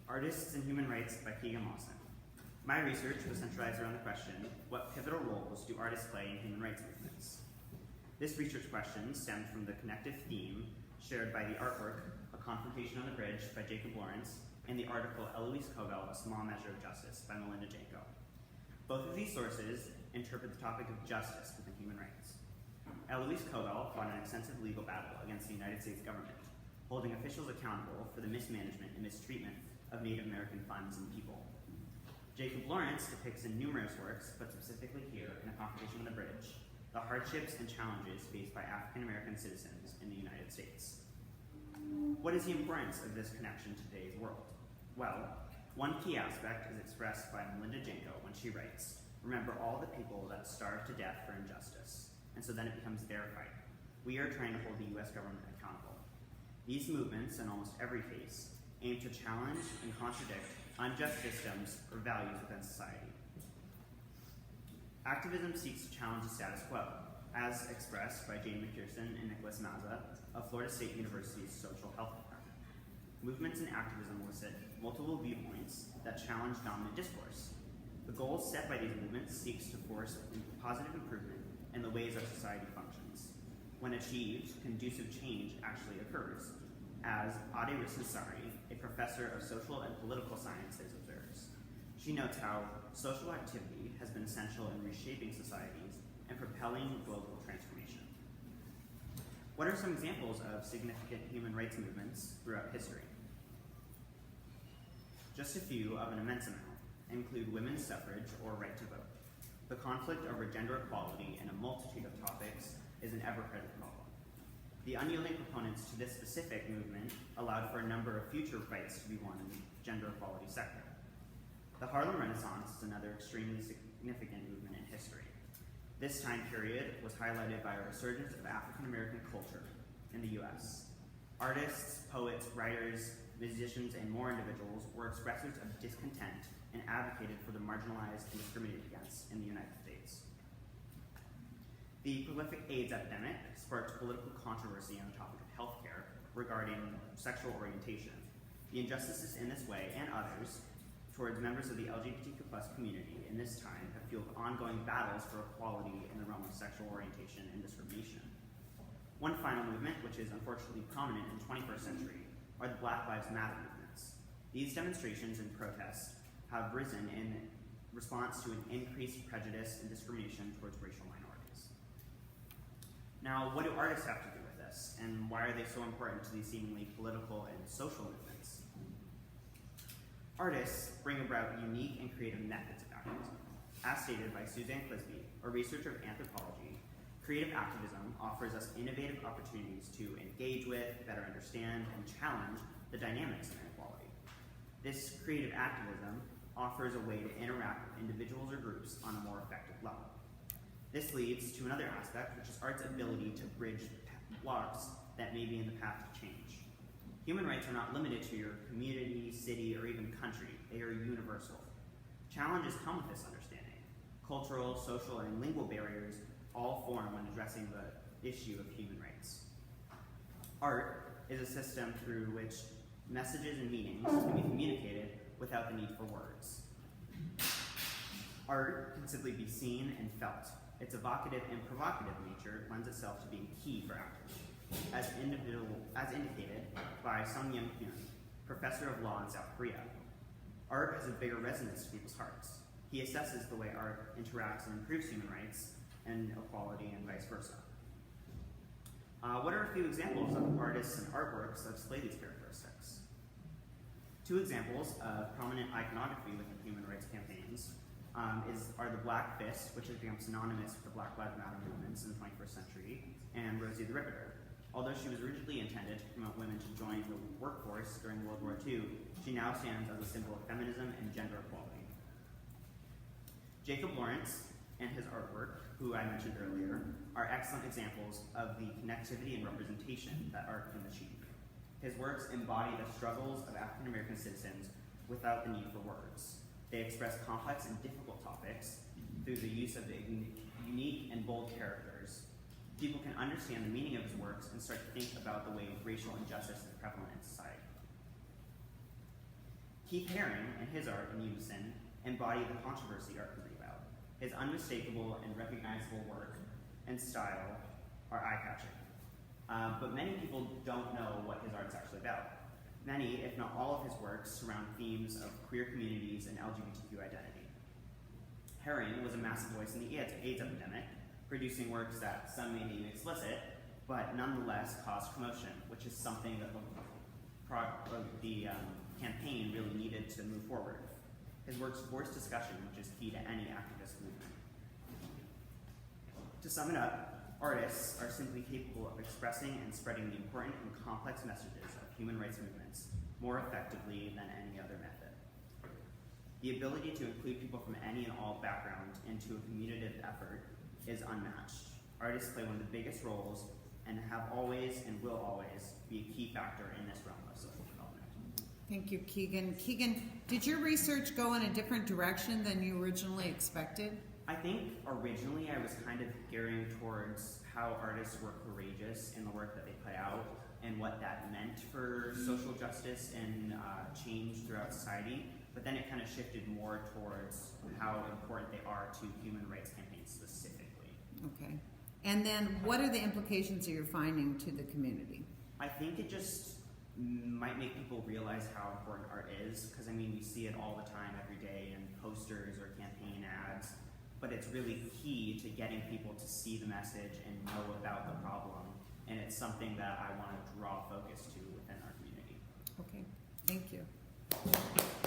Artists and Human Rights by Keegan L. My research was centralized around the question, what pivotal roles do artists play in human rights movements? This research question stemmed from the connective theme shared by the artwork, A Confrontation on the Bridge by Jacob Lawrence, and the article Eloise Covell, A Small Measure of Justice by Melinda Janko. Both of these sources interpret the topic of justice within human rights. Eloise Covell fought an extensive legal battle against the United States government, holding officials accountable for the mismanagement and mistreatment of Native American funds and people. Jacob Lawrence depicts in numerous works, but specifically here in A Confrontation on the Bridge, the hardships and challenges faced by African American citizens in the United States. What is the importance of this connection to today's world? Well, one key aspect is expressed by Melinda Janko when she writes, "Remember all the people that starved to death for injustice, and so then it becomes their fight. We are trying to hold the US government accountable." These movements, in almost every case, aim to challenge and contradict unjust systems or values within society. Activism seeks to challenge the status quo, as expressed by Jane McPherson and Nicholas Mazza of Florida State University's Social Health Department. Movements and activism elicit multiple viewpoints that challenge dominant discourse. The goals set by these movements seeks to force positive improvement in the ways our society functions. When achieved, conducive change actually occurs, as Ade Risnansari, a professor of social and political sciences, observes. She notes how social activity has been essential in reshaping societies and propelling global transformation. What are some examples of significant human rights movements throughout history? Just a few of an immense amount include women's suffrage or right to vote. The conflict over gender equality in a multitude of topics is an ever-present problem. The unyielding proponents to this specific movement allowed for a number of future fights to be won in the gender equality sector. The Harlem Renaissance is another extremely significant movement in history. This time period was highlighted by a resurgence of African American culture in the US. Artists, poets, writers, musicians, and more individuals were expressors of discontent and advocated for the marginalized and discriminated against in the United States. The prolific AIDS epidemic sparked political controversy on the topic of healthcare regarding sexual orientation. The injustices in this way and others towards members of the LGBTQ+ community in this time have fueled ongoing battles for equality in the realm of sexual orientation and discrimination. One final movement, which is unfortunately prominent in the 21st century, are the Black Lives Matter movements. These demonstrations and protests have risen in response to an increased prejudice and discrimination towards racial minorities. Now, what do artists have to do with this, and why are they so important to these seemingly political and social movements? Artists bring about unique and creative methods of activism. As stated by Suzanne Clisby, a researcher of anthropology, creative activism offers us innovative opportunities to engage with, better understand, and challenge the dynamics of inequality. This creative activism offers a way to interact with individuals or groups on a more effective level. This leads to another aspect, which is art's ability to bridge blocks that may be in the path of change. Human rights are not limited to your community, city, or even country. They are universal. Challenges come with this understanding. Cultural, social, and lingual barriers all form when addressing the issue of human rights. Art is a system through which messages and meanings can be communicated without the need for words. Art can simply be seen and felt. Its evocative and provocative nature lends itself to being key for activism, as indicated by Sung Young Hyun, professor of law in South Korea. Art has a bigger resonance to people's hearts. He assesses the way art interacts and improves human rights and equality and vice versa. What are a few examples of artists and artworks that display these characteristics? Two examples of prominent iconography within human rights campaigns are the Black Fist, which has become synonymous with the Black Lives Matter movements in the 21st century, and Rosie the Riveter. Although she was originally intended to promote women to join the workforce during World War II, she now stands as a symbol of feminism and gender equality. Jacob Lawrence and his artwork, who I mentioned earlier, are excellent examples of the connectivity and representation that art can achieve. His works embody the struggles of African American citizens without the need for words. They express complex and difficult topics through the use of unique and bold characters. People can understand the meaning of his works and start to think about the way racial injustice is prevalent in society. Keith Haring and his art in unison embody the controversy art can be about. His unmistakable and recognizable work and style are eye-catching. But many people don't know what his art's actually about. Many, if not all of his works, surround themes of queer communities and LGBTQ identity. Haring was a massive voice in the AIDS epidemic, producing works that some may deem explicit, but nonetheless caused commotion, which is something that the campaign really needed to move forward. His works force discussion, which is key to any activist movement. To sum it up, artists are simply capable of expressing and spreading the important and complex messages of human rights movements more effectively than any other method. The ability to include people from any and all backgrounds into a communicative effort is unmatched. Artists play one of the biggest roles and have always and will always be a key factor in this realm of social development. Thank you, Keegan. Keegan, did your research go in a different direction than you originally expected? I think originally I was kind of gearing towards how artists were courageous in the work that they put out and what that meant for social justice and change throughout society. But then it kind of shifted more towards how important they are to human rights campaigns specifically. Okay. And then what are the implications of your finding to the community? I think it just might make people realize how important art is, because I mean, we see it all the time every day in posters or campaign ads, but it's really key to getting people to see the message and know about the problem, and it's something that I want to draw focus to within our community. Okay, thank you.